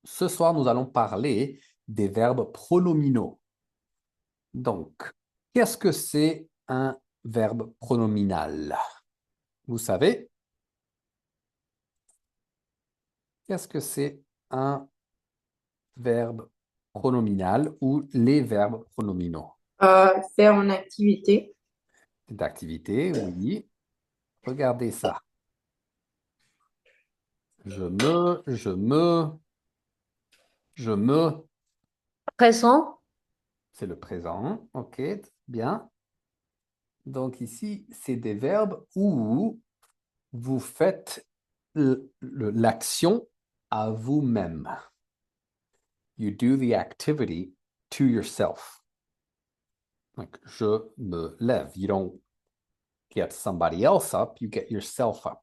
ce soir, nous allons parler des verbes pronominaux. Donc, qu'est-ce que c'est un verbe pronominal? Vous savez, qu'est-ce que c'est un verbe pronominal ou les verbes pronominaux? Faire une activité. D'activité, oui. Regardez ça. Je me, Présent, c'est le présent. OK, bien. Donc ici, c'est des verbes où vous faites l'action à vous-même. You do the activity to yourself. Like, je me lève. You don't get somebody else up, you get yourself up.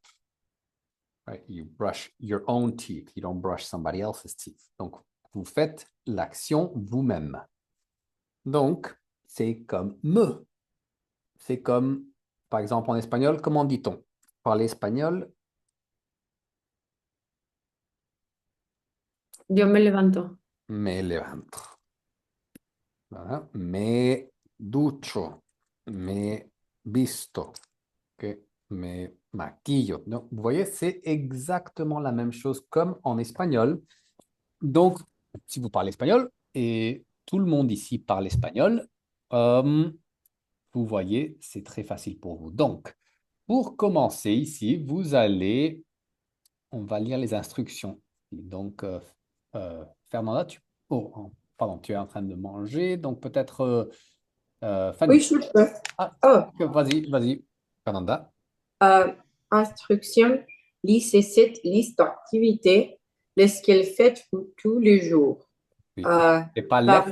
Right? You brush your own teeth. You don't brush somebody else's teeth. Donc, vous faites l'action vous-même. Donc, c'est comme me. C'est comme, par exemple, en espagnol, comment dit-on? Parler espagnol, yo me levanto. me levanto. Voilà. Me ducho, me visto, okay? Me maquillo. Donc, vous voyez, c'est exactement la même chose comme en espagnol. Donc, si vous parlez espagnol, et tout le monde ici parle espagnol, vous voyez, c'est très facile pour vous. Donc, pour commencer ici, on va lire les instructions. Donc, Fernanda, pardon, tu es en train de manger, donc peut-être Oui, Fanny. je peux. Ah, Oh, vas-y, Fernanda. euh, instruction, liste d'activités, les qu'elle fait tous les jours. Oui. Euh, Et pas par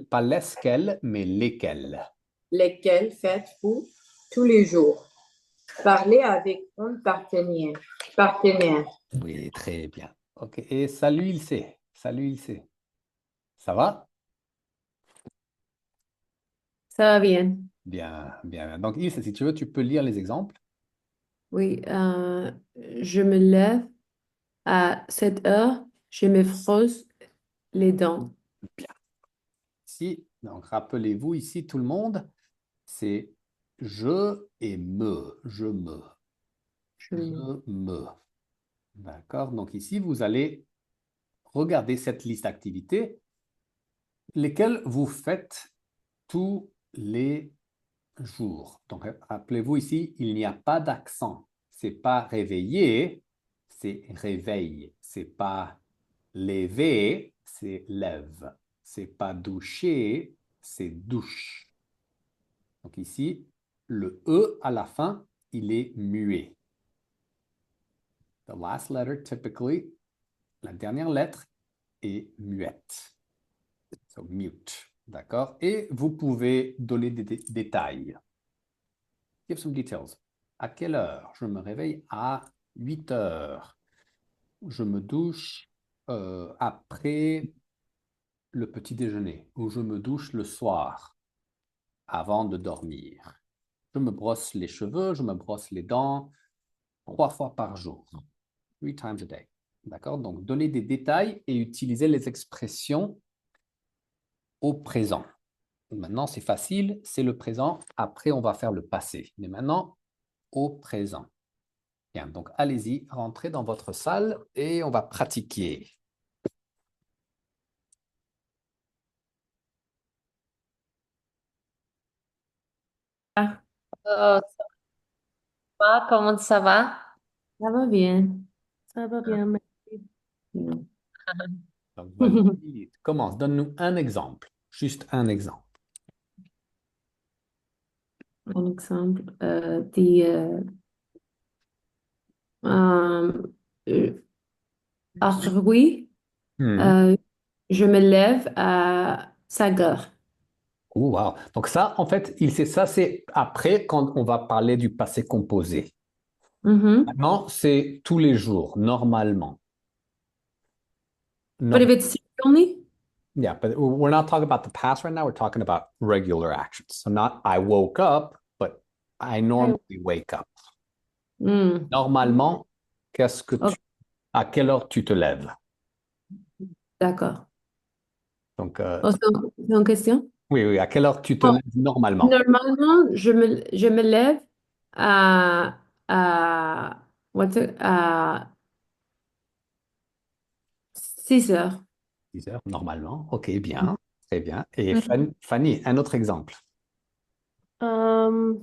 pas lesquels, mais lesquels. lesquelles faites-vous tous les jours. Parlez avec un partenaire. Oui, très bien. OK. Et salut, il sait. Salut, il sait. Ça va? Ça va bien. Bien, bien, bien. Donc, Ilse, si tu veux, tu peux lire les exemples. Oui, je me lève à 7 heures, je me froisse les dents. Bien. Si, donc rappelez-vous ici, tout le monde, c'est je et me. Je me. Je me- Je me. D'accord? Donc ici, vous allez regarder cette liste d'activités, lesquelles vous faites tous les jours. Donc, rappelez-vous ici, il n'y a pas d'accent. C'est pas réveiller, c'est réveil. C'est pas lever, c'est lève. C'est pas doucher, c'est douche. Donc ici, le E à la fin, il est muet. The last letter, typically, la dernière lettre est muette. So, mute. D'accord? Et vous pouvez donner des détails. Give some details. À quelle heure? Je me réveille à 8 heures. Je me douche après le petit déjeuner ou je me douche le soir avant de dormir. Je me brosse les cheveux, je me brosse les dents 3 fois par jour. 3 times a day. D'accord? Donc, donnez des détails et utilisez les expressions au présent. Maintenant, c'est facile, c'est le présent. Après, on va faire le passé. Mais maintenant, au présent. Bien, donc allez-y, rentrez dans votre salle et on va pratiquer. Ah, ça va, comment ça va? Ça va bien. Ça va bien, merci. Non. Donc, vas-y, commence, donne-nous un exemple, juste un exemple. Un exemple, euh, euh, oui, Hmm. euh, je me lève à 5 heures. Oh, wow. Donc ça, en fait, ça, c'est après quand on va parler du passé composé. Mhm. Maintenant, c'est tous les jours, normalement. But if Norm- it's only, yeah, but we're not talking about the past right now. We're talking about regular actions. So not I woke up, but I normally wake up. mm. Normalement, Ok. à quelle heure tu te lèves? D'accord. Donc, Oh, c'est une question? oui, oui, à quelle heure tu te Oh, lèves normalement? normalement, je me lève à, à 6 heures. 10 heures, normalement. OK, bien. Très bien. Et Mhm. Fanny, un autre exemple. Euh,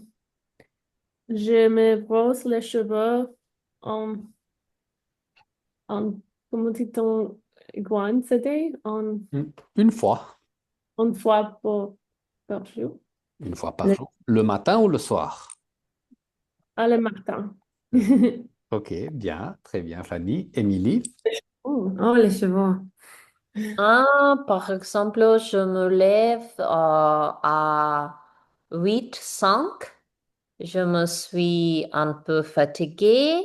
je me brosse les cheveux en, en comment dit-on, Wednesday, Une fois. une fois par jour, Une fois par le, jour. Le matin ou le soir? le matin. OK, bien. Très bien, Fanny. Émilie? Oh, les cheveux. Ah, par exemple, je me lève à 8:05. Je me suis un peu fatiguée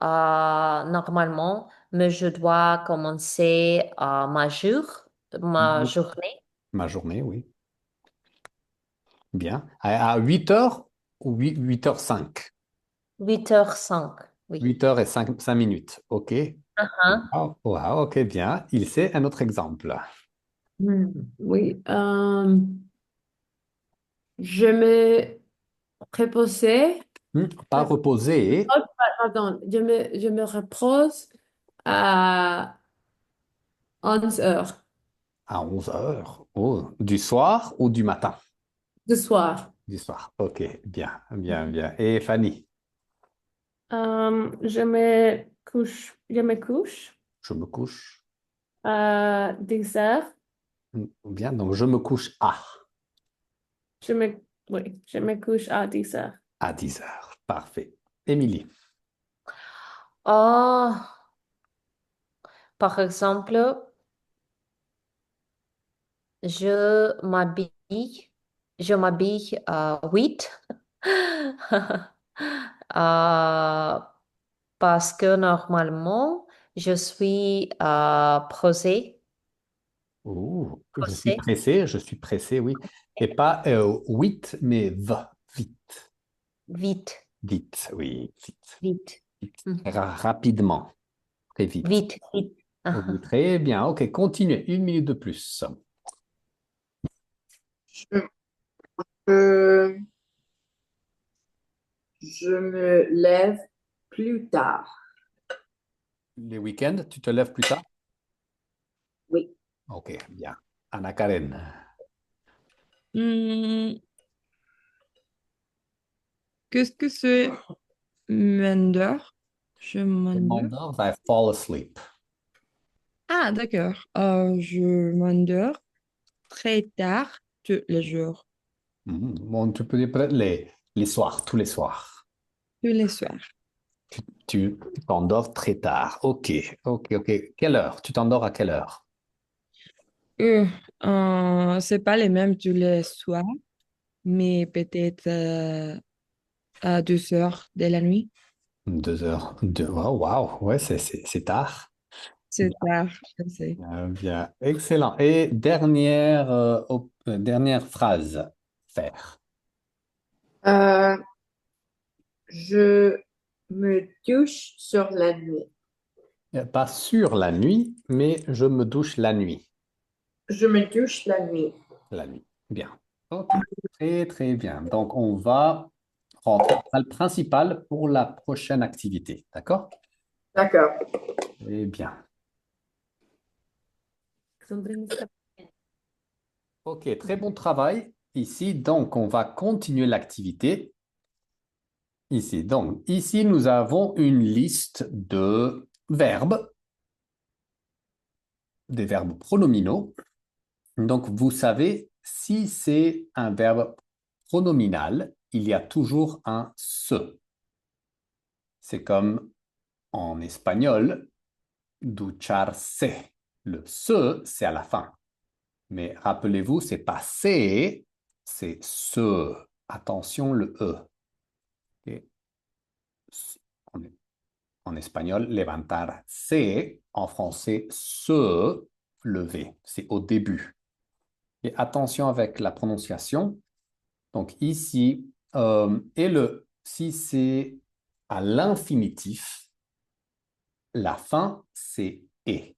normalement, mais je dois commencer ma journée. Ma journée, oui. Bien. À 8 heures ou 8h05? 8:05, oui. 8 heures et 5 minutes. OK. Hein. Wow, wow, OK, bien. Il sait un autre exemple. Oui. Je me reposais. Pas reposer Oh, pardon, je me repose à 11 heures à 11 heures. Oh, du soir ou du matin? du soir. Du soir. OK, bien, bien, bien. Et Fanny? Je me couche Je me couche. à 10 heures. Bien, donc je me couche Oui, je me couche à 10 heures. à 10 heures. Parfait. Émilie? Ah, par exemple, je m'habille, je m'habille à 8 Euh, parce que normalement, je suis posée, posée, Je suis pressé, oui. Et pas 8, mais vite. vite, Vite, oui, vite. vite. Vite. Mhm. Rapidement, très vite. Vite, vite. Oui, très bien. OK, continuez. 1 minute de plus. Je, euh, je me lève plus tard. Les week-ends, tu te lèves plus tard? Oui. OK, bien. Anna Karen. Hmm, qu'est-ce que c'est m'endors? Je m'endors. Reminders, I fall asleep. Ah, d'accord. Je m'endors très tard tous les jours, Bon, tu peux dire peut-être les soirs, tous les soirs. tous les soirs. Tu t'endors très tard. OK, OK, OK. Quelle heure? Tu t'endors à quelle heure? Euh, c'est pas les mêmes tous les soirs, mais peut-être à 2 heures de la nuit. 2 heures. Wow, wow. Ouais, c'est tard. C'est tard, je sais. Bien, bien. Excellent. Et dernière phrase. Faire. Euh, je me douche sur la nuit. Pas sur la nuit, mais je me douche la nuit. Je me douche la nuit. La nuit. Bien. OK. Très, très bien. Donc, on va rentrer dans le principal pour la prochaine activité. D'accord? D'accord. Eh bien. OK, très bon travail ici. Donc, on va continuer l'activité ici. Donc, ici, nous avons une liste de verbes, des verbes pronominaux. Donc, vous savez, si c'est un verbe pronominal, il y a toujours un se. C'est comme en espagnol, ducharse. Le se, c'est à la fin. Mais rappelez-vous, c'est pas c'est, c'est se. Attention, le e. Ok. En, en espagnol, levantarse. En français, se lever. C'est au début. Et attention avec la prononciation. Donc ici, si c'est à l'infinitif, la fin, c'est et.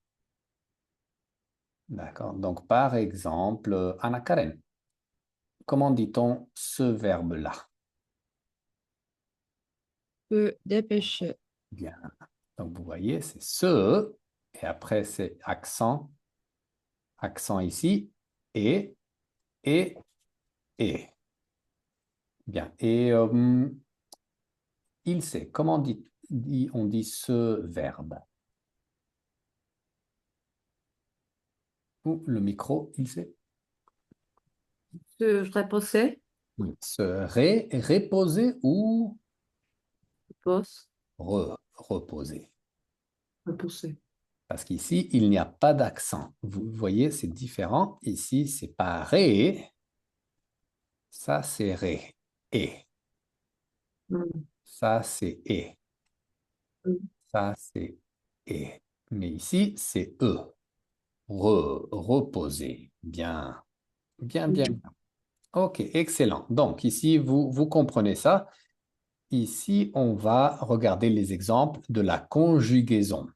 D'accord. Donc, par exemple, Anna Karen, comment dit-on ce verbe-là? Se dépêcher. Bien. Donc, vous voyez, c'est ce, et après, c'est accent, accent ici, et, et, et. Bien. Et il sait. Comment on dit ce verbe? Ou le micro, il sait. Se reposer. Oui. Se reposer ou Repose. reposer. Reposer. Parce qu'ici, il n'y a pas d'accent. Vous voyez, c'est différent. Ici, c'est pas ré. Ça, c'est ré. Et. Mm. Ça, c'est et. Mm. Ça, c'est et. Mais ici, c'est e. Reposer. Bien. Bien, bien, bien. OK, excellent. Donc, ici, vous comprenez ça. Ici, on va regarder les exemples de la conjugaison.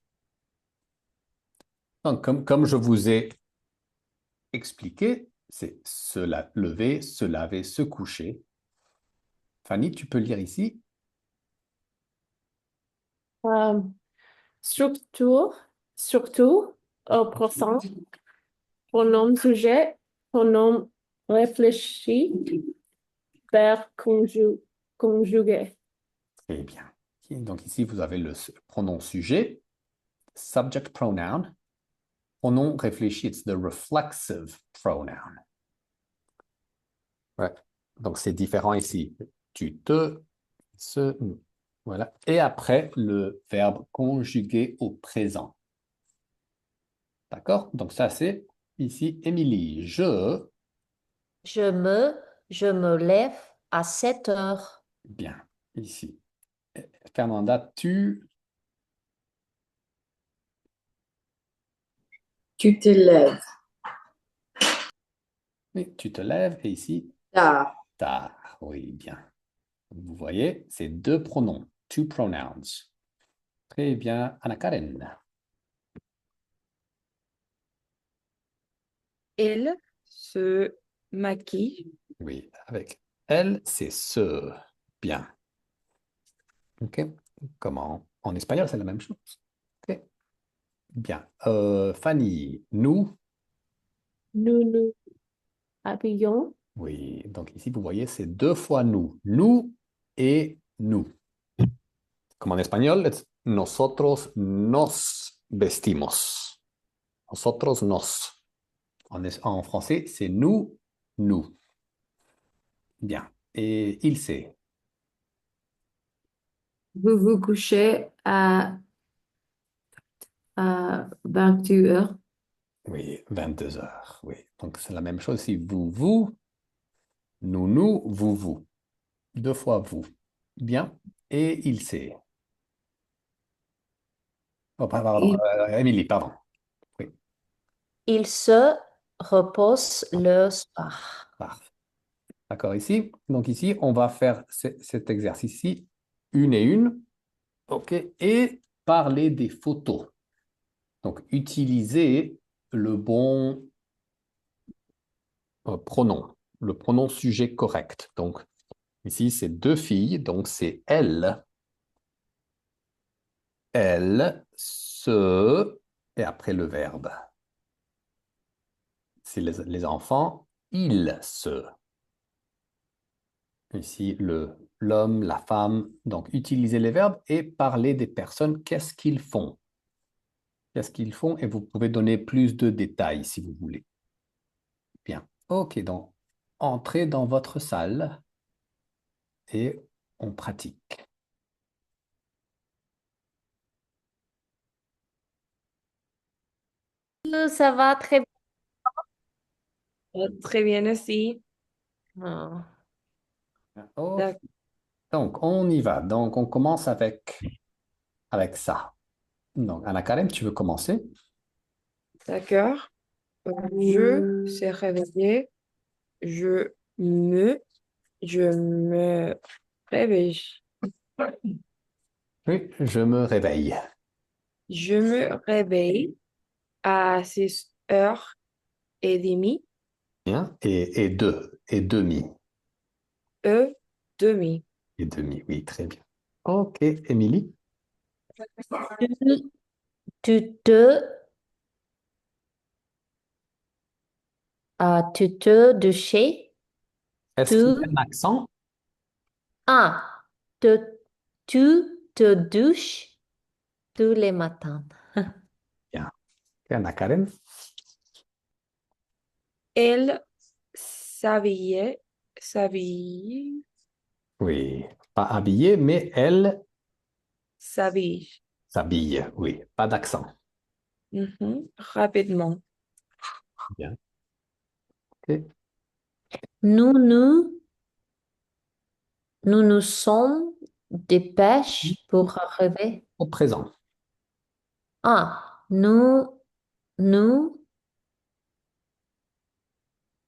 Donc, comme je vous ai expliqué, c'est se lever, se laver, se coucher. Fanny, tu peux lire ici. Euh, surtout, au présent, pronom sujet, pronom réfléchi, verbe conjugué. Très bien. Donc ici, vous avez le pronom sujet, subject pronoun. Pronom réfléchi, it's the reflexive pronoun. Ouais. Donc c'est différent ici. Tu te, se, voilà. Et après, le verbe conjugué au présent. D'accord? Donc ça, c'est ici, Émilie. Je me lève à 7 heures. Bien, ici. Fernanda, Tu te lèves oui, tu te lèves. Et ici, tard. tard. Oui, bien. Vous voyez, c'est deux pronoms, two pronouns. Très bien, Anna Karen. Il se maquille. Oui, avec elle, c'est ce. Bien. OK. Comment? En espagnol, c'est la même chose. OK. Bien. Fanny, nous. Nous nous habillons. Oui, donc ici, vous voyez, c'est deux fois nous. Nous et nous. Como en español, it's nosotros nos vestimos. Nosotros nos. En français, c'est nous, nous. Bien. Et il sait. Vous vous couchez à 22 heures. Oui, 22 heures. Oui. Donc, c'est la même chose si vous, nous, vous. Deux fois vous. Bien. Et il sait. Oh, pardon. Il, Émilie, pardon. Oui, Il se repose le soir. parfait. D'accord, ici. Donc, ici, on va faire cet exercice-ci, une et une. OK. Et parler des photos. Donc, utiliser le bon pronom, le pronom sujet correct. Donc, ici, c'est deux filles. Donc, c'est elle, se, et après le verbe. C'est les enfants, ils se. Ici, l'homme, la femme. Donc, utiliser les verbes et parler des personnes. Qu'est-ce qu'ils font? Qu'est-ce qu'ils font? Et vous pouvez donner plus de détails si vous voulez. Bien. OK, donc, entrez dans votre salle et on pratique. Ça va très Très bien aussi. bien. OK. D'ac- Donc, on y va. Donc, on commence avec ça. Donc, Anna Karen, tu veux commencer? D'accord. Je s'est réveillé. Je me, je me réveille. Oui, je me réveille. Je me réveille à 6 heures et demi, Bien. Et deux. Et demi. e, demi. Et demi, oui, très bien. OK, Émilie. Tu, tu te, tu te douches, Est-ce qu'il y tu, a un accent? ah, te, tu te douches tous les matins. Bien. Anna Karen. Elle s'habille, Oui. Pas habillée, mais elle s'habille. s'habille. Oui. Pas d'accent. Rapidement. Bien. OK. Nous nous, nous nous sommes dépêchés pour arriver. Au présent. Ah, nous,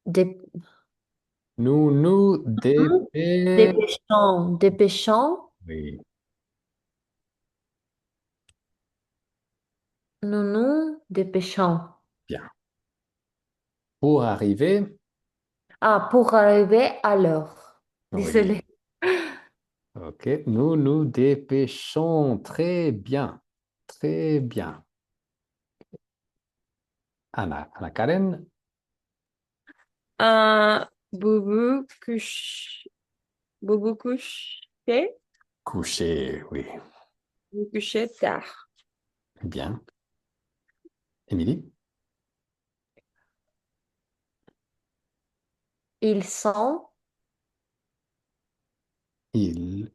dé- Nous nous dépêchons. dépêchons, Oui. nous nous dépêchons. Bien. Pour arriver. Ah, pour arriver à l'heure. Oui. Désolée. OK. Nous nous dépêchons. Très bien. Très bien. Anna Karen. Boubou couche, boubou couché, Coucher. Oui. vous couchez tard. Bien. Émilie. Ils sont, Il.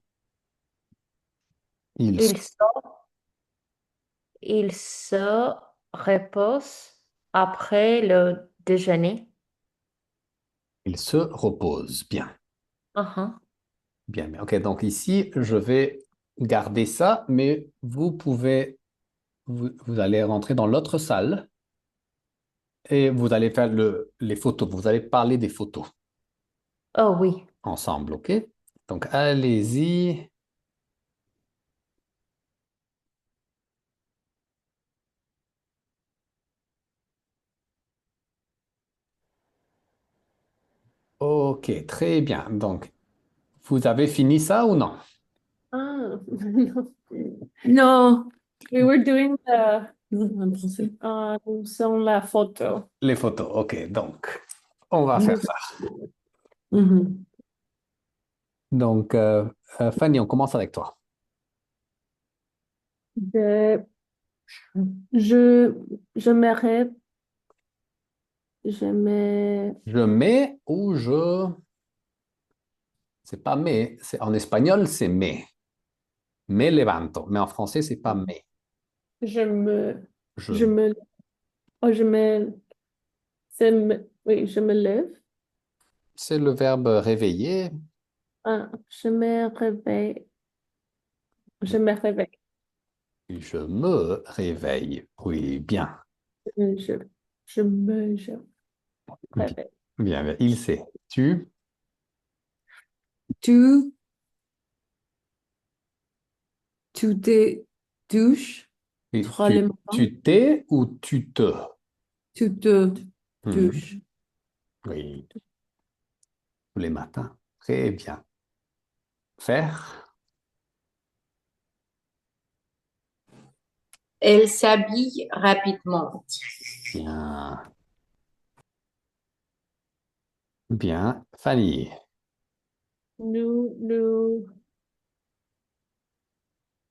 Il. ils sont, ils se reposent après le déjeuner. Il se repose. Bien. Mhm. Bien. Bien. OK. Donc ici, je vais garder ça, mais vous allez rentrer dans l'autre salle et vous allez faire les photos. Vous allez parler des photos Oh oui. ensemble. OK? Donc, allez-y. OK. Très bien. Donc, vous avez fini ça ou non? Ah, Non, we were doing nous sommes la photo. Les photos. OK. Donc, on va faire ça. Mhm. Donc, Fanny, on commence avec toi. Je, je, j'aimerais, j'aimerais, Je mets ou je... C'est pas mais. En espagnol, c'est me. Me levanto. Mais en français, c'est pas me. je me, Je... je me, oh, oui, je me lève. C'est le verbe réveiller. Ah, je me réveille. Je me réveille. Je me réveille. Oui, bien. Je, je Bien, réveille. bien, bien. Il sait. Tu, tu, tu te douches oui, tous les matins. tu t'es ou tu te? Tu te Mhm. douches. Oui, tous les matins. Très bien. Faire. Elle s'habille rapidement. Bien. Bien. Fanny. Nous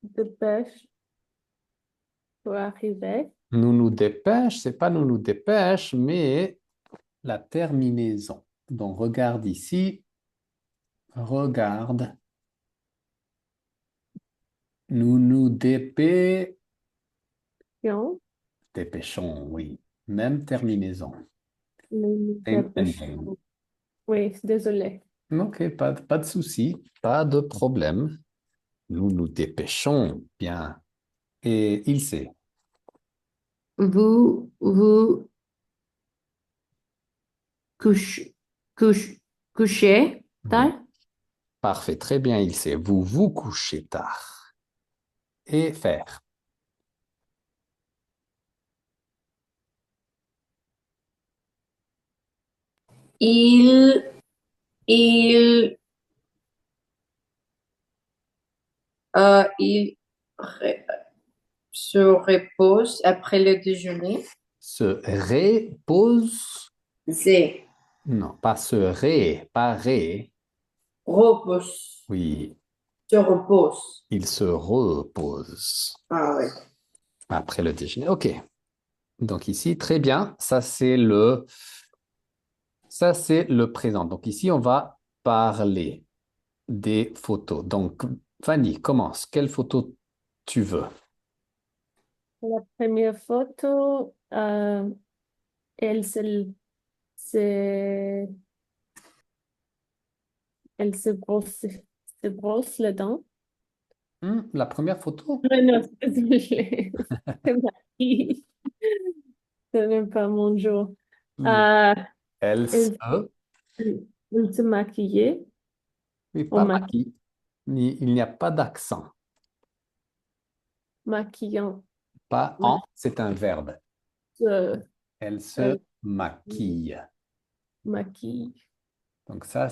dépêche pour arriver. Nous nous dépêche, c'est pas nous nous dépêche, mais la terminaison. Donc, regarde ici. Regarde. Nous nous Nous dépêchons, oui. Même terminaison. nous Same ending. dépêchons. Oui, désolé. OK, pas de souci, pas de problème. Nous nous dépêchons. Bien. Et il sait. Vous couchez, couche, couchez Oui. tard. Parfait, très bien, il sait. Vous vous couchez tard. Et faire. Il, il, il ré- se repose après le déjeuner. Se repose. C'est Non, pas se ré, pas ré. repose, Oui, se repose. il se repose Ah oui. après le déjeuner. OK. Donc ici, très bien. Ça, c'est le présent. Donc ici, on va parler des photos. Donc, Fanny, commence. Quelle photo tu veux? La première photo, elle se, elle se brosse les dents. La première photo? Non, désolée. C'est ma fille. Ce n'est pas mon jour. Hmm. Euh, Elle se... elle, elle se maquillait Oui, au pas maquille. Il n'y a pas d'accent. maquillant. Pas en, c'est un verbe. Se, Elle se elle maquille. maquille. Donc ça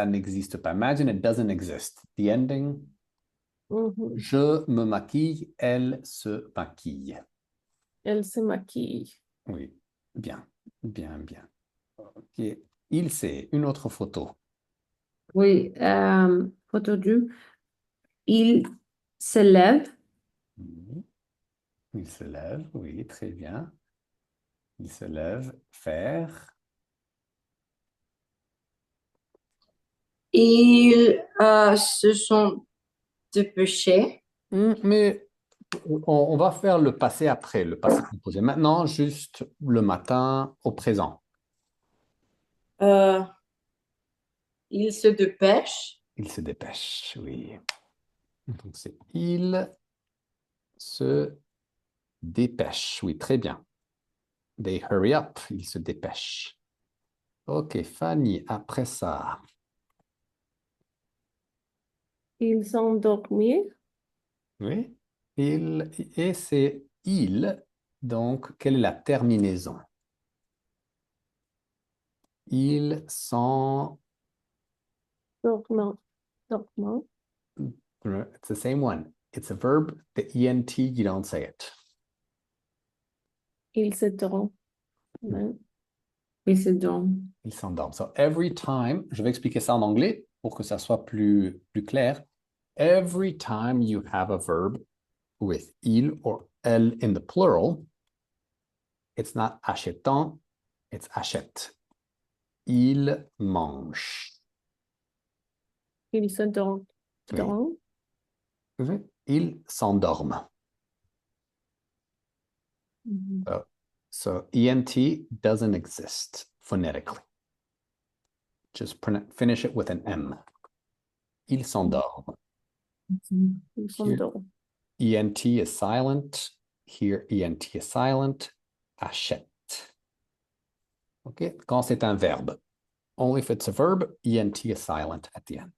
n'existe pas. Imagine it doesn't exist. The ending, Mhm. je me maquille, elle se maquille. Elle se maquille. Oui, bien, bien, bien. OK. Il sait, une autre photo. Oui, photo 2. Il se lève. Oui. Il se lève, oui, très bien. Il se lève, faire. Ils se sont dépêchés. Mais on va faire le passé après, le passé composé. Maintenant, juste le matin au présent. Euh, ils se dépêchent. Il se dépêche, oui. Donc c'est il se dépêche. Oui, très bien. They hurry up. Ils se dépêchent. OK, Fanny, après ça. Ils s'endormirent. Oui. Et c'est il. Donc, quelle est la terminaison? Ils sont... Dormant. Dormant. It's the same one. It's a verb. The ENT, you don't say it. Ils se dorment. Ouais. Ils se dorment. Ils s'endorment. So every time, je vais expliquer ça en anglais pour que ça soit plus clair. Every time you have a verb with il or elle in the plural, it's not achetant, it's achète. Il mange. Ils se dorment. Oui. Dorment. Ils s'endorment. Mhm. So ENT doesn't exist phonetically. Just finish it with an M. Ils s'endorment. Ils Here, s'endorment. ENT is silent. Here, ENT is silent. Achète. OK? Quand c'est un verbe. Only if it's a verb, ENT is silent at the end.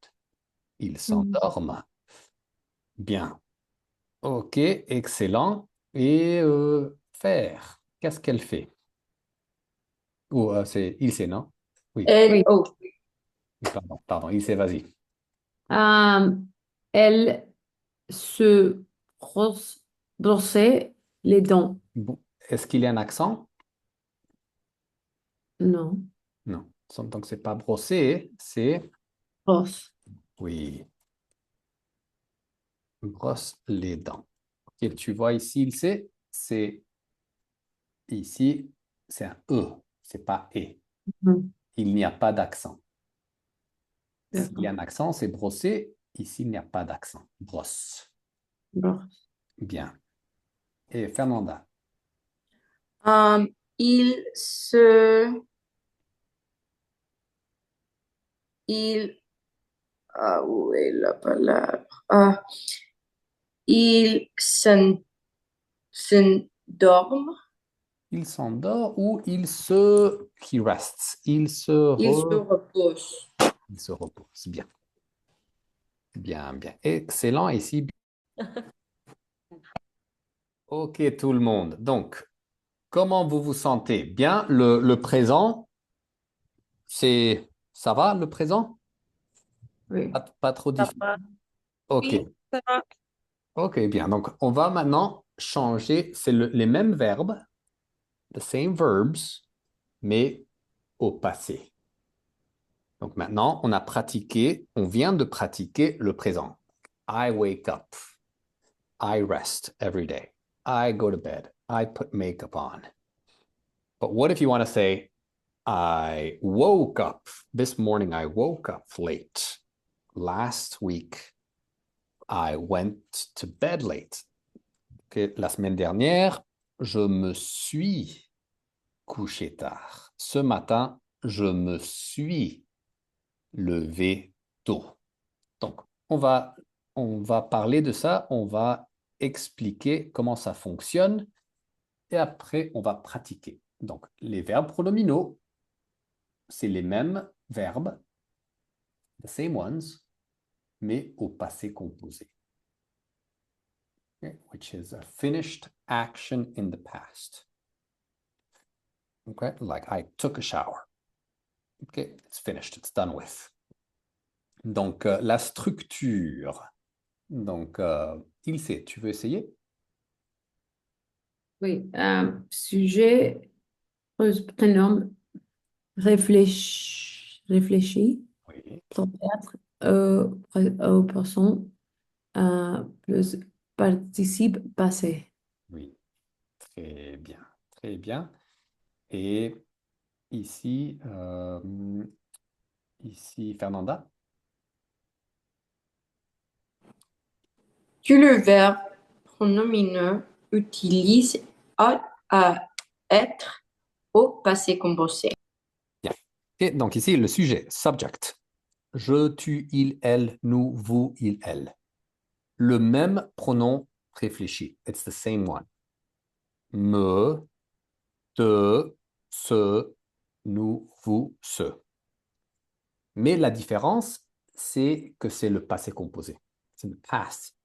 Ils s'endorment. Bien. OK, excellent. Et faire. Qu'est-ce qu'elle fait? Ou c'est il sait, non? Oui, Elle, Oui. oh, pardon, il sait, vas-y. Elle se brossait les dents. Bon. Est-ce qu'il y a un accent? Non. Non. Donc, c'est pas brosser, c'est Brosse. oui, brosse les dents. OK, tu vois ici, il sait, c'est ici, c'est un E, c'est pas E. Mhm. Il n'y a pas d'accent. S'il y a D'accord. un accent, c'est brosser. Ici, il n'y a pas d'accent. Brosse. Brosse. Bien. Et Fernanda. ils se, ils, où est la palabra? Ils s'endorment. Il s'endort ou il se... He rests. Ils se reposent. Il se repose. Bien. Bien, bien. Excellent. Ici, OK, tout le monde. Donc, comment vous vous sentez? Bien, le présent, Ça va le présent? Oui. Pas trop Ça difficile. va. Ok. Oui, ça va. Ok, bien. Donc, on va maintenant changer. C'est les mêmes verbes, the same verbs, mais au passé. Donc maintenant, on vient de pratiquer le présent. I wake up. I rest every day. I go to bed. I put makeup on. But what if you want to say, I woke up. This morning, I woke up late. Last week, I went to bed late. Okay. La semaine dernière, je me suis couché tard. Ce matin, je me suis levé tôt. Donc, on va parler de ça, on va expliquer comment ça fonctionne et après, on va pratiquer. Donc, les verbes pronominaux, c'est les mêmes verbes, the same ones, mais au passé composé. Okay? Which is a finished action in the past. Okay? Like I took a shower. Okay? It's finished, it's done with. Donc, la structure. Donc, Ilse, tu veux essayer? Oui. Sujet, prénom, réfléchi, Oui. peut-être, personne, plus participe passé. Oui. Très bien. Très bien. Et ici, Fernanda. Que le verbe pronomineux utilise à être au passé composé. Bien. Et donc ici, le sujet, subject. Je, tu, il, elle, nous, vous, il, elle. Le même pronom réfléchi. It's the same one. Me, te, ce, nous, vous, ce. Mais la différence, c'est que c'est le passé composé. C'est le past.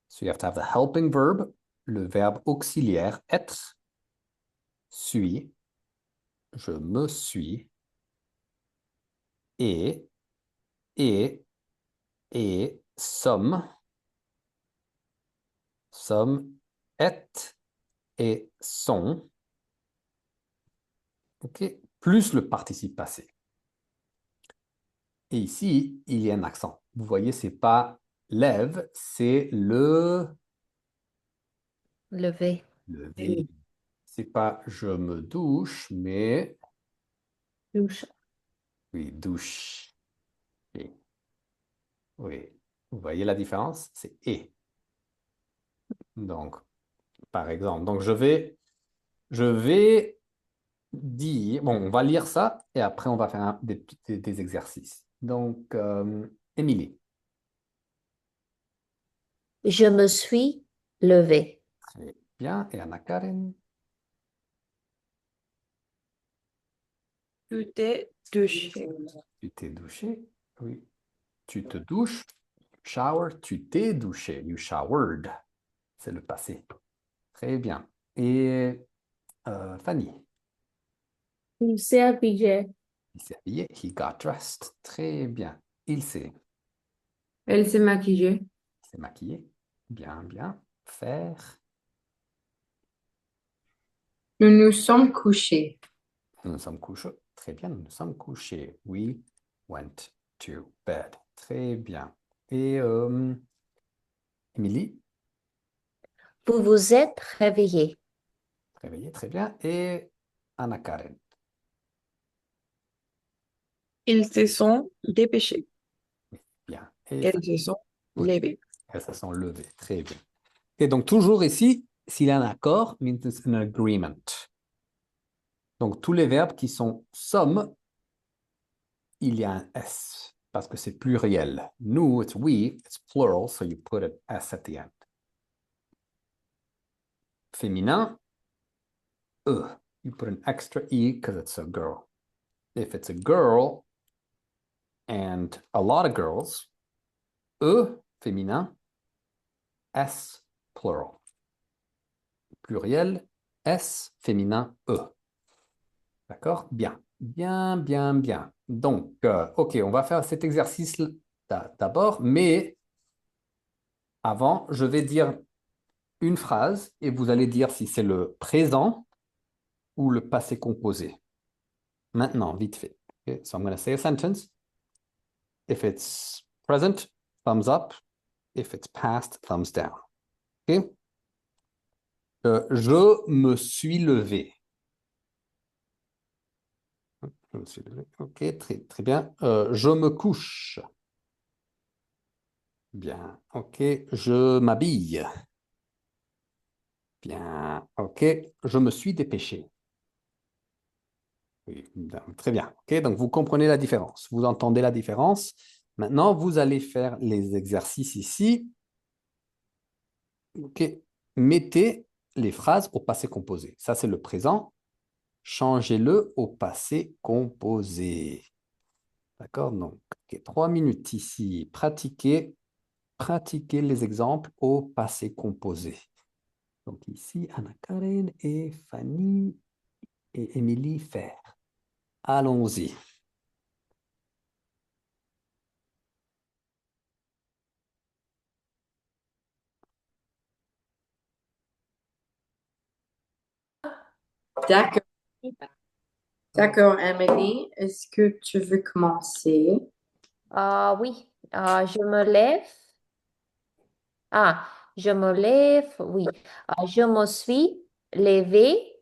So you have to have the helping verb, le verbe auxiliaire être, suis, je me suis, et, et, sommes, est et sont, ok, plus le participe passé. Et ici, il y a un accent. Vous voyez, c'est pas lève, c'est Lever. lever. C'est pas je me douche, mais Douche. oui, douche. Oui. Oui. Vous voyez la différence? C'est et. Donc, par exemple, donc je vais dire, bon, on va lire ça et après on va faire des exercices. Donc, Émilie. Je me suis levée. Très bien. Et Anna-Karen. Tu t'es douché. Tu t'es douché? Oui. Tu te douches? Shower. Tu t'es douché. You showered. C'est le passé. Très bien. Et Fanny. Il s'est habillé. Il s'est habillé. He got dressed. Très bien. Il Elle s'est maquillée. s'est maquillé. Bien, bien. Faire. Nous nous sommes couchés. Nous nous sommes couchés. Très bien, nous nous sommes couchés. We went to bed. Très bien. Et Émilie, Vous vous êtes réveillé. réveillée, très bien. Et Anna-Karen. Ils se sont dépêchés. Bien. Et Elles se sont oui, levées. elles se sont levées. Très bien. Et donc, toujours ici, s'il y a un accord, means it's an agreement. Donc, tous les verbes qui sont sommes, il y a un S parce que c'est pluriel. Nous, it's we, it's plural, so you put an S at the end. Féminin, E. You put an extra E because it's a girl. If it's a girl and a lot of girls, E, féminin, S, plural. Pluriel, S, féminin, E. D'accord? Bien. Bien, bien, bien. Donc, OK, on va faire cet exercice d'abord, mais avant, je vais dire une phrase et vous allez dire si c'est le présent ou le passé composé. Maintenant, vite fait. Okay, so I'm going to say a sentence. If it's present, thumbs up. If it's past, thumbs down. OK? Je me suis levé. Je me suis levé. OK, très, très bien. Je me couche. Bien. OK, je m'habille. Bien. OK, je me suis dépêché. Oui, bien, très bien. OK, donc vous comprenez la différence. Vous entendez la différence. Maintenant, vous allez faire les exercices ici. OK. Mettez les phrases au passé composé. Ça, c'est le présent. Changez-le au passé composé. D'accord? Donc, OK, 3 minutes ici. Pratiquez les exemples au passé composé. Donc ici, Anna-Karen et Fanny et Émilie faire. Allons-y. D'accord. D'accord, Emily. Est-ce que tu veux commencer? Oui, je me lève. Ah, je me lève, oui. Je me suis levée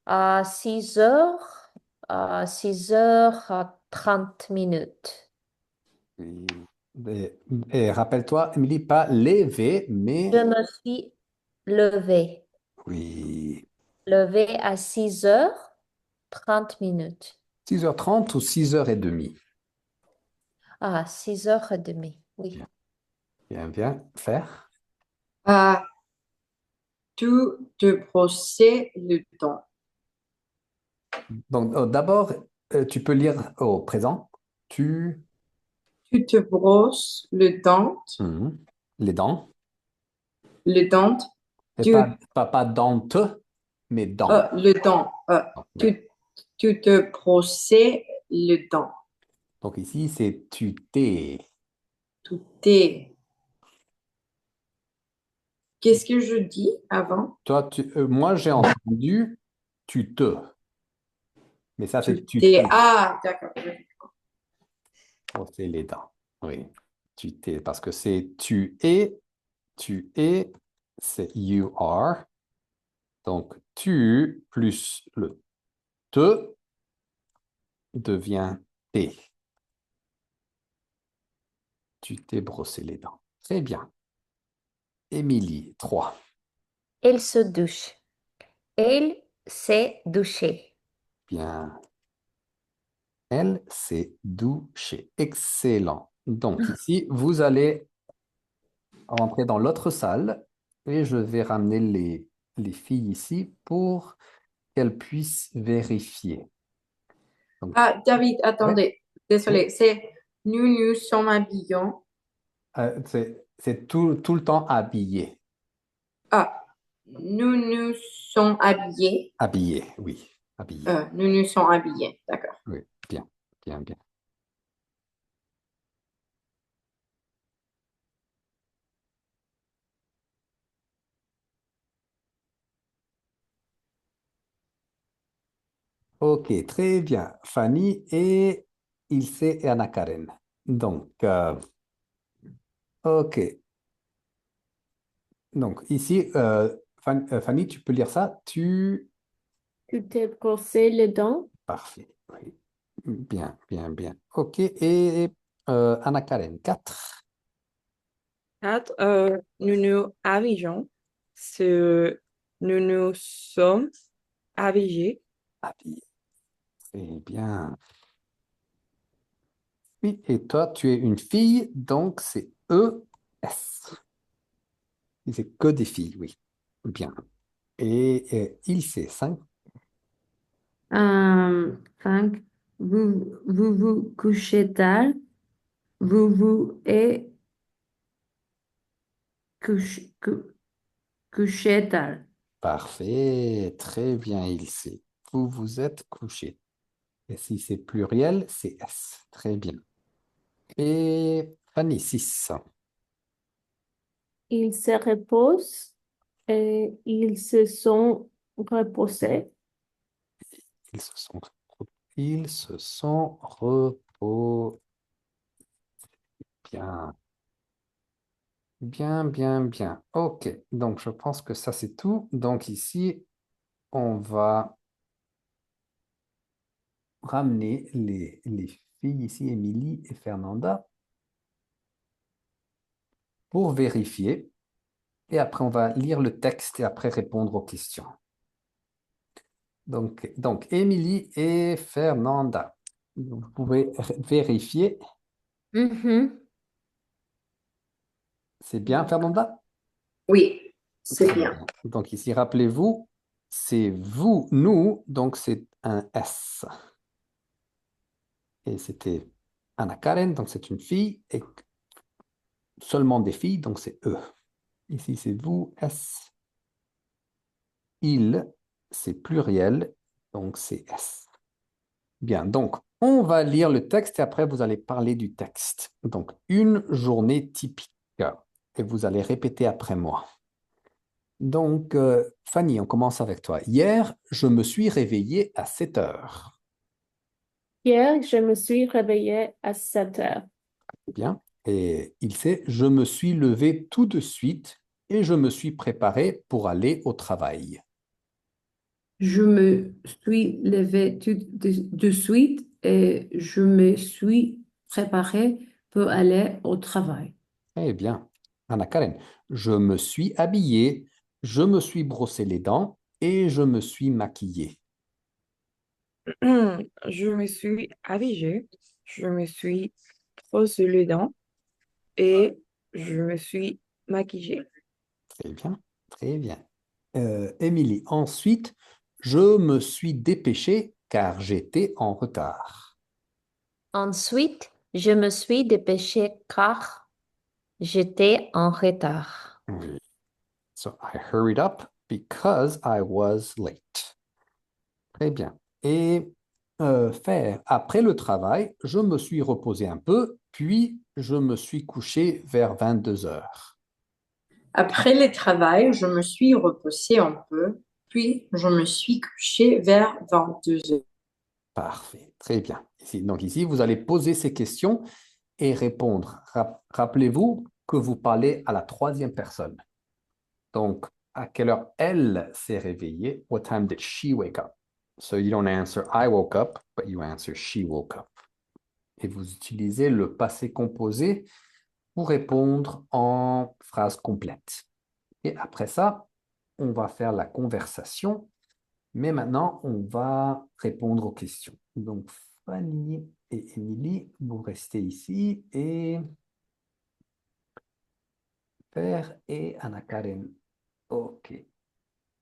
à 6h30. Oui. Et rappelle-toi, Émilie, pas lever, Je mais me suis levée. oui. Levée à 6h30. 6h30 ou 6h30. Ah, 6h30, oui. Bien, bien, bien. Faire. Ah, tu te brosser le dent. Donc, d'abord, tu peux lire au présent. Tu, Tu te brosses le dent. Mhm. Les dents. Le dent. Et Tu, pas dente, mais dents. le dent. Oui. Tu te brosser le dent. Donc ici, c'est tu t'es. Tout est. Qu'est-ce que je dis avant? Toi, moi, j'ai entendu tu te. Mais ça, c'est Tout tu est. t'es. Ah, d'accord. Oui. Brosser les dents. Oui. Tu t'es. Parce que c'est tu es, c'est you are. Donc, tu plus le te devient t'es. Tu t'es brossé les dents. Très bien. Émilie, 3. Elle se douche. Elle s'est douchée. Bien. Elle s'est douchée. Excellent. Donc, ici, vous allez rentrer dans l'autre salle et je vais ramener les filles ici pour qu'elles puissent vérifier. Donc, Ah, David, ouais, attendez. ouais. Désolé. C'est nous sommes habillants. C'est tout le temps habillé. Ah, nous sommes habillés. Habillé, oui. Habillé. Nous sommes habillés. D'accord. Oui, bien, bien, bien. Ok, très bien. Fanny et Ilse et Anna Karen. Donc, ok. Donc, ici, Fanny, tu peux lire ça? Tu t'es brossé les dents? Parfait. Oui. Bien, bien, bien. Ok, et Anna Karen, 4. 4, nous nous habillons. Nous nous sommes habillés. Habillé. Très bien. Oui, et toi, tu es une fille, donc c'est E-S. C'est que des filles, oui. Bien. Et Ilse, 5. 5. Vous vous couchez tard. Vous vous et couchez tard. Parfait. Très bien, Ilse. vous vous êtes couché. Et si c'est pluriel, c'est S. Très bien. Et Fanny, 6. Ils se reposent et ils se sont reposés. Ils se sont, ils se sont reposés. Bien. Bien, bien, bien. OK. Donc, je pense que ça, c'est tout. Donc, ici, on va ramener les filles ici, Émilie et Fernanda, pour vérifier. Et après, on va lire le texte et après répondre aux questions. Donc Émilie et Fernanda, vous pouvez vérifier. Mhm. C'est bien, Fernanda? Oui, c'est Très bien. bien. Donc ici, rappelez-vous, c'est vous, nous, donc c'est un S. Et c'était Anna Karen, donc c'est une fille, et seulement des filles, donc c'est eux. Ici, c'est vous, S. Il, c'est pluriel, donc c'est S. Bien, donc on va lire le texte et après vous allez parler du texte. Donc, une journée typique. Et vous allez répéter après moi. Donc, Fanny, on commence avec toi. Hier, je me suis réveillée à 7 heures. Hier, je me suis réveillée à 7 heures. Bien. Et il sait, je me suis levé tout de suite et je me suis préparé pour aller au travail. Je me suis levée tout de suite et je me suis préparée pour aller au travail. Eh bien, Anna Karen, je me suis habillée, je me suis brossé les dents et je me suis maquillée. Je me suis habillée, je me suis brossé les dents et je me suis maquillée. Très bien, très bien. Émilie, ensuite, je me suis dépêchée car j'étais en retard. Ensuite, je me suis dépêchée car j'étais en retard. Oui. So I hurried up because I was late. Très bien. Et faire, après le travail, je me suis reposé un peu, puis je me suis couché vers 22 heures. Après le travail, je me suis reposée un peu, puis je me suis couchée vers 22 heures. Parfait, très bien. Donc ici, vous allez poser ces questions et répondre. Rappelez-vous que vous parlez à la troisième personne. Donc, à quelle heure elle s'est réveillée? What time did she wake up? So you don't answer I woke up, but you answer she woke up. Et vous utilisez le passé composé pour répondre en phrase complète. Et après ça, on va faire la conversation, mais maintenant, on va répondre aux questions. Donc, Fanny et Émilie, vous restez ici et Père et Anna Karen. OK.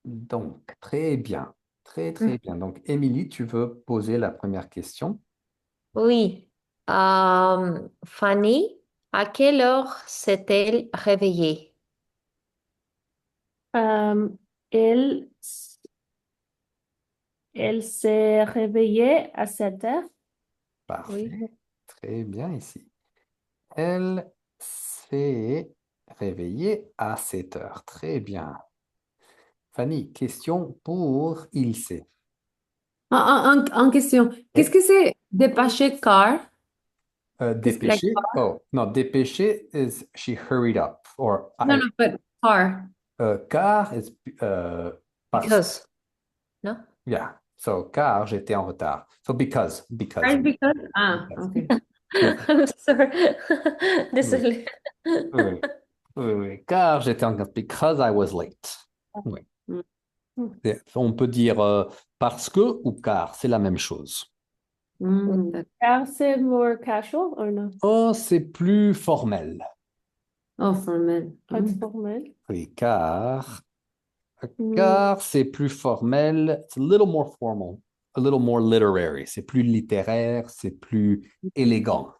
Donc, très bien. Très, très bien. Donc, Émilie, tu veux poser la première question? Oui. Fanny, à quelle heure s'est-elle réveillée? Euh, elle, elle s'est réveillée à 7 heures. Parfait. Oui. Très bien ici. Elle s'est réveillée à 7 heures. Très bien. Fanny, question pour Ilse. En question, qu'est-ce Oui. que c'est dépêcher car? Like, Dépêcher. Oh, non, dépêcher is she hurried up. Or no, no, but car. car is parce. Because. No? Yeah. So, car j'étais en retard. So, because. Right, because? Ah, Because. okay. Oui, I'm sorry. oui, Désolée. oui, oui, oui. Car j'étais en retard. Because I was late. Oui. On peut dire parce que ou car, c'est la même chose. D'accord. Car c'est more casual ou non? Oh, c'est plus formel. Oh, formel. Pas formel. Oui, car. Hmm. Car c'est plus formel. It's a little more formal. A little more literary. C'est plus littéraire, c'est plus élégant.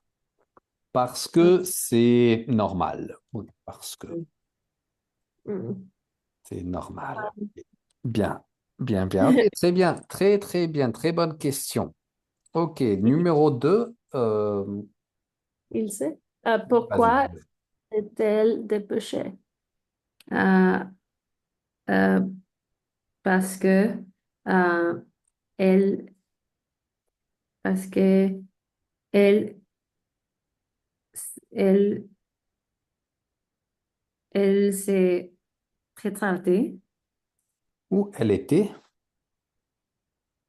Parce que c'est normal. Oui, parce que Hmm. c'est normal. Bien. Bien, bien. Ok, très bien. Très, très bien. Très bonne question. Ok, numéro 2. Il sait. Vas-y. Pourquoi est-elle dépêchée? Euh, euh, parce que euh, elle, parce que elle, elle, elle s'est retardée. Où elle était?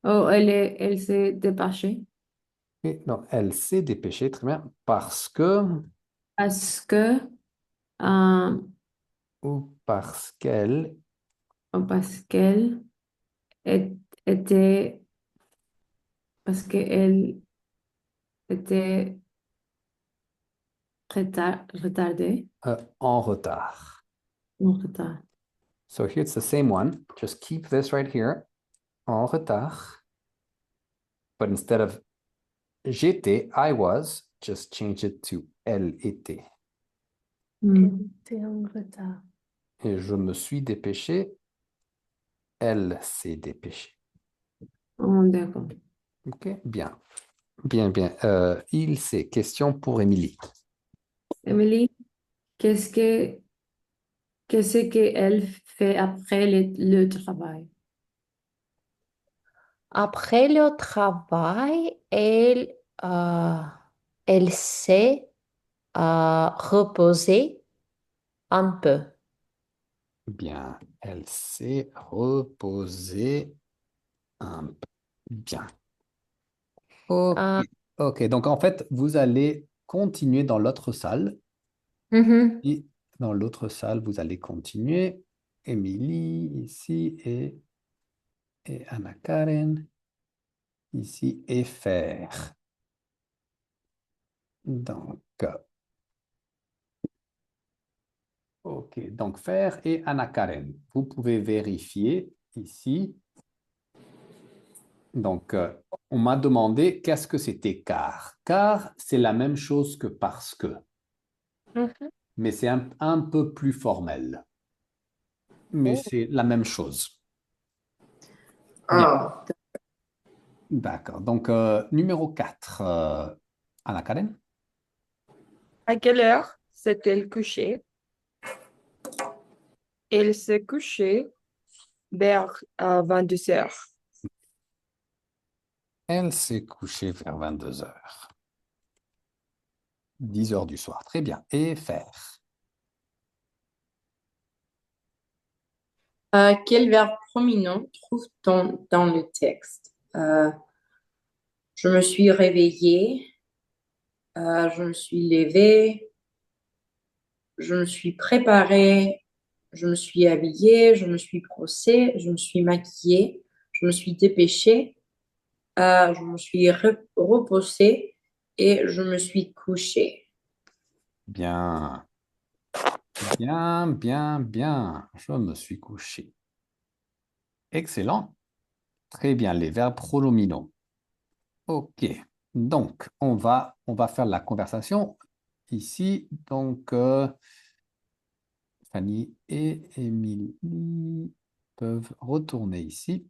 Oh, elle s'est dépêchée Et non, elle s'est dépêchée, très bien. Parce que parce que, euh, ou parce qu'elle. parce qu'elle est- était, parce qu'elle était retardée, En retard. en retard. So here it's the same one. Just keep this right here. En retard. But instead of j'étais, I was, just change it to elle était. Hmm. T'es en retard. Et je me suis dépêché, elle s'est dépêchée. Oh, d'accord. Ok, bien. Bien, bien. Il sait. Question pour Émilie. Emily, qu'est-ce qu'elle fait après le travail? Après le travail, elle s'est reposée un peu. Bien. Elle s'est reposée un peu. Bien. Ok. Euh, Ok. Donc, en fait, vous allez continuer dans l'autre salle. mhm. Et dans l'autre salle, vous allez continuer. Émilie, ici, et Anna Karen, ici, et faire. Donc, ok. Donc, faire et Anna Karen. Vous pouvez vérifier ici. Donc, on m'a demandé qu'est-ce que c'était car. Car, c'est la même chose que parce que, Mhm. mais c'est un peu plus formel. Mais Oh. c'est la même chose. Bien, Ah, d'accord. Donc, numéro 4, Anna Karen. À quelle heure s'est-elle couchée? Elle s'est couchée vers 22 heures. Elle s'est couchée vers 22 heures. 10 heures du soir. Très bien. Et faire. quel verbe prominent trouve-t-on dans le texte? Je me suis réveillée, je me suis levée, je me suis préparée, je me suis habillée, je me suis brossée, je me suis maquillée, je me suis dépêchée, je me suis reposée et je me suis couchée. Bien. Bien, bien, bien. Je me suis couché. Excellent. Très bien. Les verbes pronominaux. OK. Donc, on va faire la conversation ici. Donc, Fanny et Émilie peuvent retourner ici.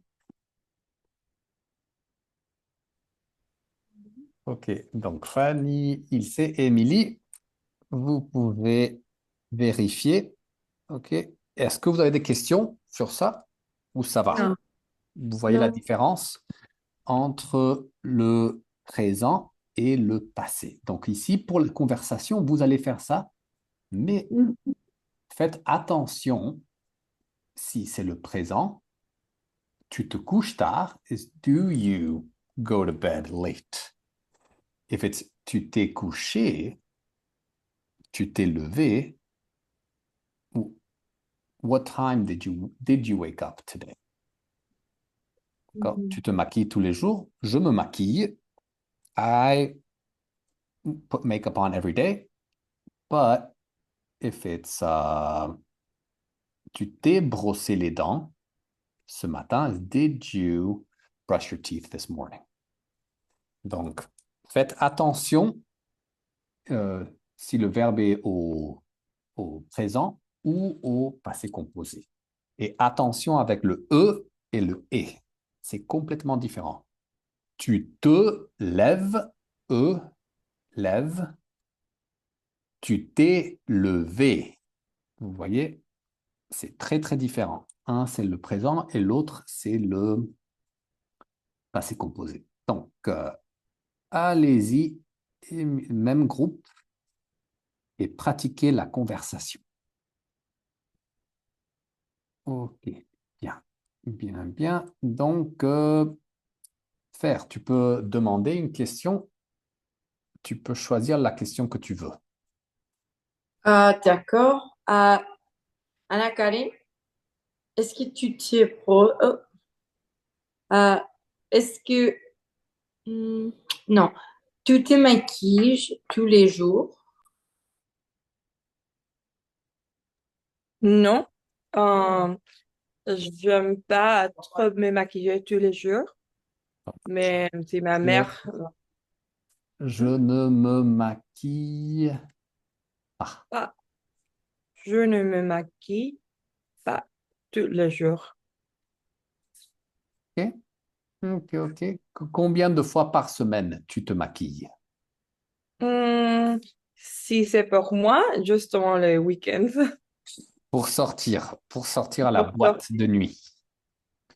OK. Donc, Fanny, Ilse et Émilie, vous pouvez vérifier. OK. Est-ce que vous avez des questions sur ça ou ça va? Non, Vous voyez la non. différence entre le présent et le passé. Donc ici, pour la conversation, vous allez faire ça, mais Mhm. faites attention si c'est le présent, tu te couches tard, is do you go to bed late? If it's tu t'es couché, tu t'es levé, what time did you wake up today? D'accord? Mhm. Tu te maquilles tous les jours, je me maquille, I put makeup on every day, but if it's tu t'es brossé les dents ce matin, did you brush your teeth this morning? Donc, faites attention euh, si le verbe est au présent ou au passé composé. Et attention avec le E, et le et. C'est complètement différent. Tu te lèves, lève. Tu t'es levé. Vous voyez, c'est très, très différent. Un, c'est le présent et l'autre, c'est le passé composé. Donc, allez-y, même groupe, et pratiquez la conversation. OK, bien, bien, bien. Donc, Fer, tu peux demander une question. Tu peux choisir la question que tu veux. D'accord. Anna-Karin, est-ce que tu te est-ce que non, tu te maquilles tous les jours? Non, euh, j'aime pas trop me maquiller tous les jours, mais c'est ma mère. Je ne me maquille pas. Ah, je ne me maquille pas tous les jours. OK, OK, OK. Combien de fois par semaine tu te maquilles? Hmm, si c'est pour moi, justement les week-ends. Pour sortir à la boîte de nuit.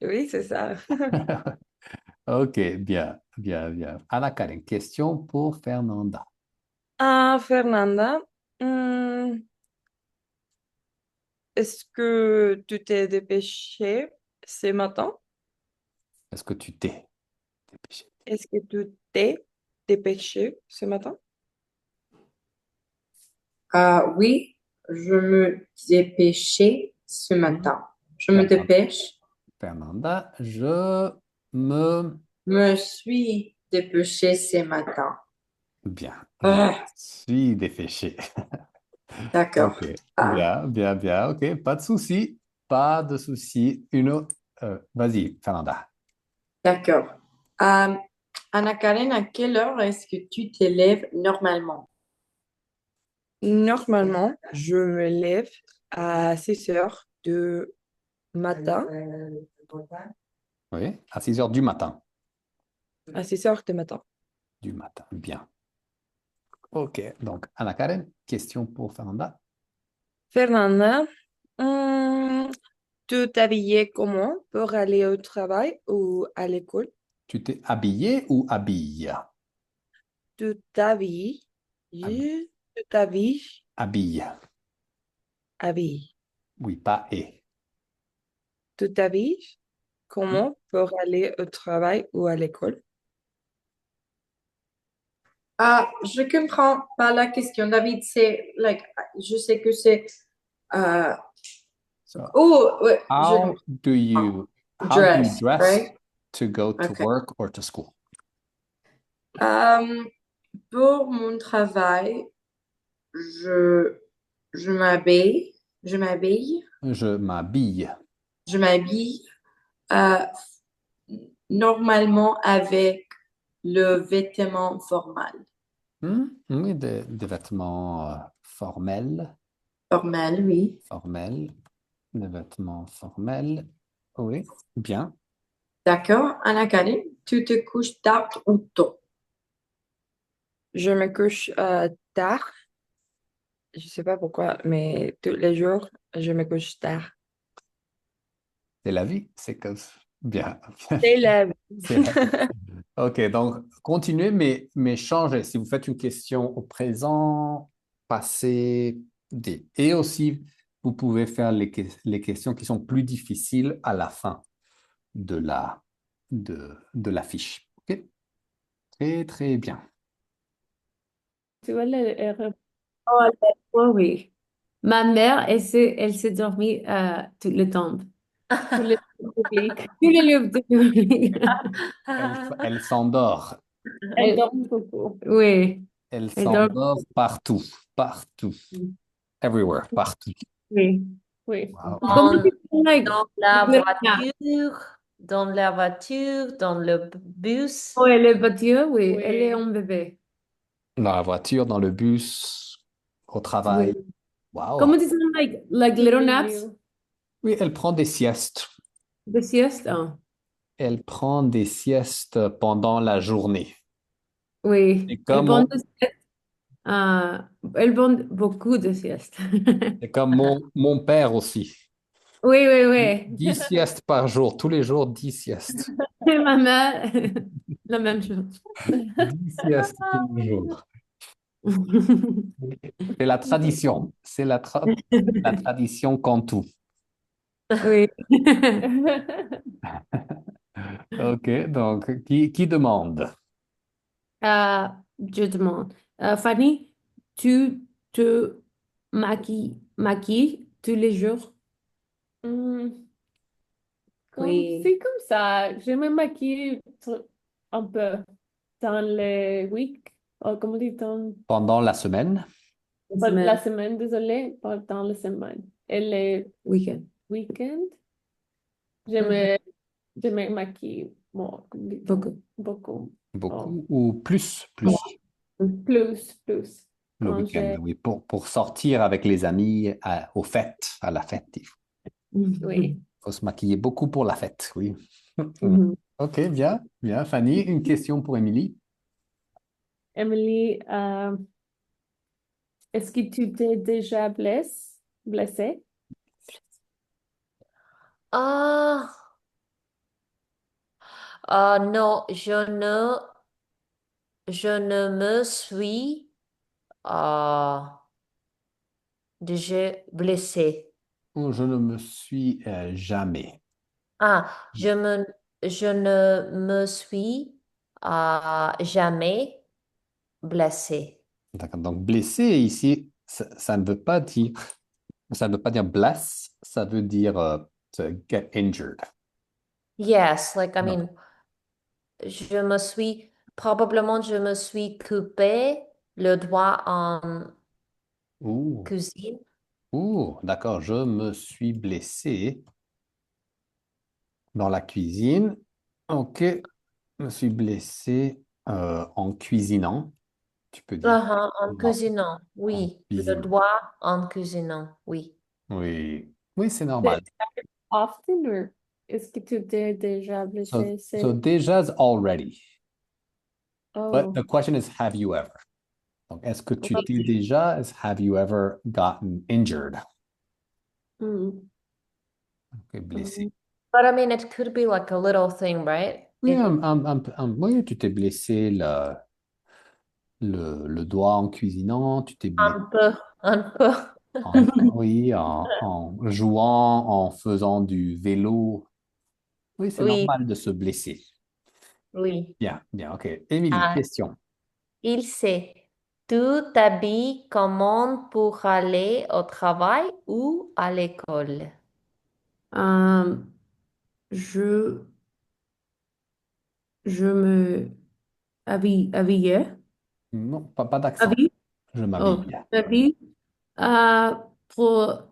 Oui, c'est ça. OK, bien, bien, bien. Anna Karen, question pour Fernanda. Ah, Fernanda, hmm, est-ce que tu t'es dépêchée ce matin? Est-ce que tu t'es dépêché? Est-ce que tu t'es dépêchée ce matin? Oui, je me dépêchais ce matin. Je me Fernanda, dépêche. Fernanda, je me... Me suis dépêché ce matin. Bien, je Ah, suis dépêché. d'accord. OK, Ah, bien, bien, bien. OK, pas de souci. Pas de souci. Une autre... vas-y, Fernanda. d'accord. Anna-Karen, à quelle heure est-ce que tu te lèves normalement? Normalement, je me lève à 6 heures du matin. Oui, à 6 heures du matin. À 6 heures du matin. Du matin, bien. OK, donc Anna Karen, question pour Fernanda. Fernanda, hum, tu t'habillais comment pour aller au travail ou à l'école? Tu t'es habillé ou habille? Tu t'habilles, Hab- tu t'habilles, Habille. habille. Oui, pas et. Tu t'habilles comment pour aller au travail ou à l'école? Je comprends pas la question, David. Je sais que c'est. euh, So, oh, ouais, je how comprends. do you how do you Dress, dress right? to go to Okay. work or to school? Euh, pour mon travail, je, je m'habille, je m'habille, Je m'habille. je m'habille euh, normalement avec le vêtement formel. Oui, des vêtements formels. Formel, oui. Formels. Des vêtements formels. Oui, bien. D'accord. Anna-Karin, tu te couches tard ou tôt? Je me couche tard. Je sais pas pourquoi, mais tous les jours, je me couche tard. C'est la vie. C'est comme ça. Bien. C'est la vie. C'est la vie. OK, donc continuez, mais changez. Si vous faites une question au présent, passé, et aussi, vous pouvez faire les questions qui sont plus difficiles à la fin de de la fiche. OK? Très, très bien. Tu vois, elle Oh, oui, oui. Ma mère, elle s'est dormie tout le temps. tous les publics. Tous les livres de public. Elle s'endort. Elle dort beaucoup. Oui, Elle elle dort. s'endort partout, partout, everywhere, partout. Oui. Oui. Wow. Comment Dans, tu dis, like, dans la Verona? voiture, dans le bus. Oui, le voiture, oui, elle est Oui. en bébé. Dans la voiture, dans le bus, au travail. Oui. Wow. Comment tu dis, like little Tous les naps? lieux. Oui, elle prend des siestes. Des siestes? Ah, Elle prend des siestes pendant la journée. oui. C'est Elle comme prend mon, des siestes. Elle prend beaucoup de siestes. c'est comme mon père aussi. Oui, oui, oui. 10 siestes par jour, tous les jours, 10 siestes. Et ma mère, la même chose. 10 siestes tous les jours. C'est la tradition. C'est la tradition Cantou. Oui. OK, donc qui demande? Je demande. Fanny, tu te maquilles tous les jours? Hmm, Oui. c'est comme ça. Je me maquille un peu dans les week, comment dit dans Pendant la semaine? pas la Semaine, semaine, désolé, pas dans la semaine. Et les week-end. week-ends, je Mhm. me, je me maquille comment dit-on, Beaucoup. beaucoup. Oh, Beaucoup ou plus? Plus. plus. Le Quand week-end, j'ai, oui. Pour sortir avec les amis aux fêtes, à la fête. Il oui. faut se maquiller beaucoup pour la fête, oui. Mhm. OK, bien, bien. Fanny, une question pour Émilie. Emily, est-ce que tu t'es déjà blessée? Ah, non, je ne me suis euh, déjà blessée. Oh, je ne me suis jamais. Ah, je ne me suis jamais blessée. D'accord. Donc, blessé ici, ça ne veut pas dire, ça ne veut pas dire bless, ça veut dire to get injured. Yes, like I Non. mean, probablement je me suis coupé le doigt en Ouh, cuisine. ouh, d'accord. Je me suis blessé dans la cuisine. OK. Je me suis blessé en cuisinant, tu peux dire. En Non, cuisinant, en oui. Le cuisinant. doigt en cuisinant, oui. Oui, oui, c'est C'est normal. often ou est-ce que tu t'es déjà So, blessée? so deja's already. But Oh, the question is, have you ever? Donc, est-ce que tu t'es Oui. déjà, have you ever gotten injured? hmm, Ok, blessé. hmm. But I mean, it could be like a little thing, right? Oui, oui, tu t'es blessé le doigt en cuisinant, tu t'es blessé Un peu. oui, en jouant, en faisant du vélo. Oui, c'est Oui, normal de se blesser. oui. Bien, bien, ok. Émilie, Ah, question. il sait. Tu t'habilles comment pour aller au travail ou à l'école? Euh, je, je me habillais. Non, pas d'accent. Habille. Je Oh, m'habille. habille. Euh, pour,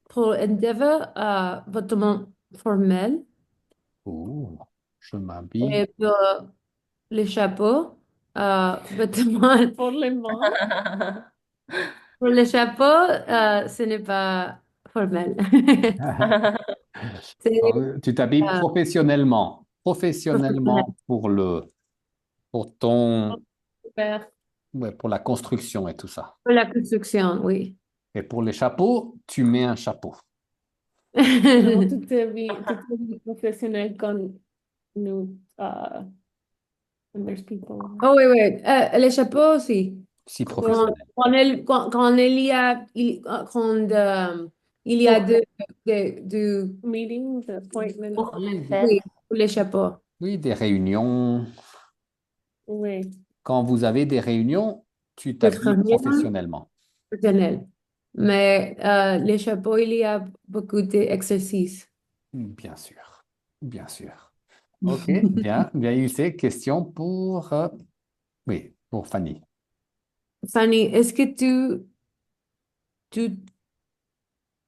pour Endeavor, vêtements formels. Ouh, je m'habille. Et pour les chapeaux, vêtements. Pour les mains, Pour les chapeaux, ce n'est pas formel. C'est Tu t'habilles euh, professionnellement. professionnel. Professionnellement pour ton, super. ouais, pour la construction et tout ça. Pour la construction, oui. Et pour les chapeaux, tu mets un chapeau. Non, toute ta vie professionnelle quand nous, there's people. Oh oui, oui. Les chapeaux aussi. Si Quand, professionnel. quand il y a Pour meetings, appointments. Pour les oui, fêtes. pour les chapeaux. Oui, des réunions. Oui. Quand vous avez des réunions, tu Des t'habilles réunions professionnellement. professionnelles. Mais les chapeaux, il y a beaucoup d'exercices. Bien sûr. Bien sûr. OK, bien, bien, il sait. Question pour, oui, pour Fanny. Fanny, est-ce que tu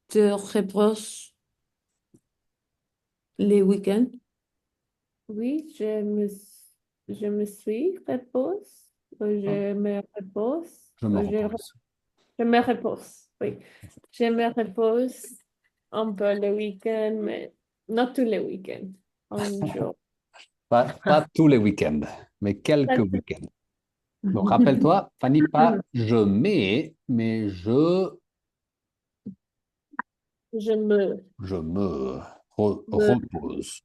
te reposes les week-ends? Oui, je me suis repose. Je me repose. Je me repose. Je me repose. Oui. Je me repose un peu le week-end, mais Not tous les week-ends. Un jour. Pas tous les week-ends, mais quelques Pas- week-ends. Donc, rappelle-toi, Fanny, pas je mets, mais je Je me, me me, repose.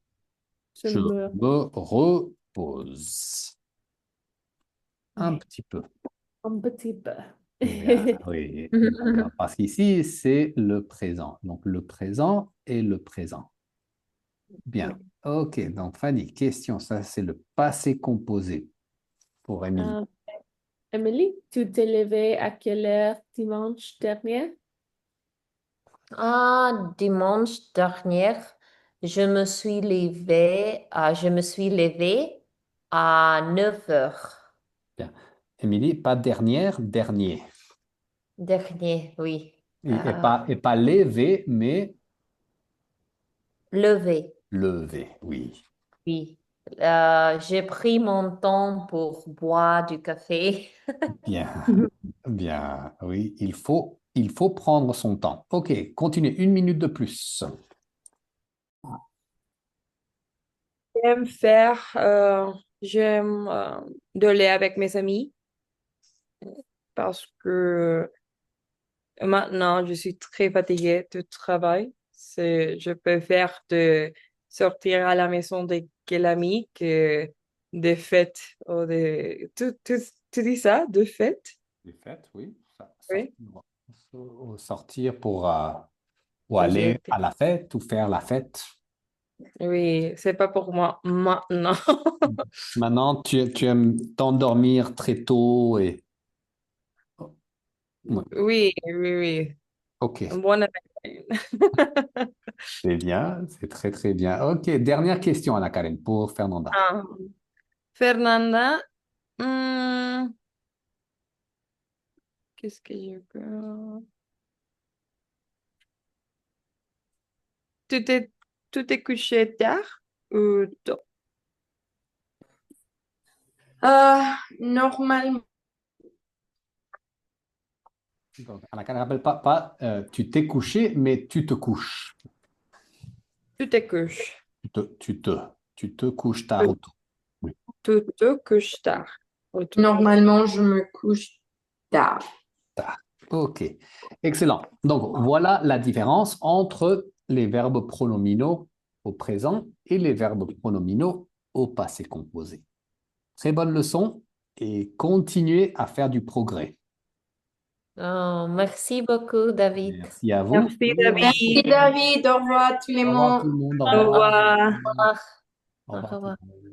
je Je me, me repose un oui, petit peu. un petit peu. Bien, oui. Parce qu'ici, c'est le présent. Donc, le présent et le présent. Bien. OK. Donc, Fanny, question. Ça, c'est le passé composé pour Émilie. Euh, Emily, tu t'es levée à quelle heure dimanche dernier? Dimanche dernier, je me suis levée à 9 heures. Bien. Émilie, pas dernière, dernier. Dernier, oui. Et pas levé, mais Levé, levé. Oui. oui. J'ai pris mon temps pour boire du café. Bien. Bien. Oui, il faut prendre son temps. OK. Continue. 1 minute de plus. J'aime faire, j'aime d'aller avec mes amis parce que maintenant je suis très fatiguée du travail. Je préfère de sortir à la maison de quel ami que des fêtes ou tu dis ça, de fêtes? Les fêtes, oui. Oui. Sortir pour ou aller J'étais- à la fête ou faire la fête. Oui, c'est pas pour moi maintenant. Maintenant, tu aimes t'endormir très tôt et... Ouais. Oui, oui, oui. OK. Bon appétit. C'est bien. C'est très, très bien. OK. Dernière question, Anna Karen, pour Fernanda. Ah, Fernanda, hmm, qu'est-ce que je peux... Tu t'es, tu t'es couché tard ou tôt? Normalement, Donc, Anna Karen, rappelle pas tu t'es couché, mais tu te couches. Tu te couches. Tu te couches tard ou tôt. Oui. Tu te couches tard. Ou tôt. normalement, je me couche tard. Tard. OK. Excellent. Donc, voilà la différence entre les verbes pronominaux au présent et les verbes pronominaux au passé composé. Très bonne leçon et continuez à faire du progrès. Oh, merci beaucoup, David. Merci à vous. Merci, Merci David. David, au revoir tout le Au revoir tout monde. le monde. Au Au revoir. revoir. Au Au revoir tout revoir. le monde.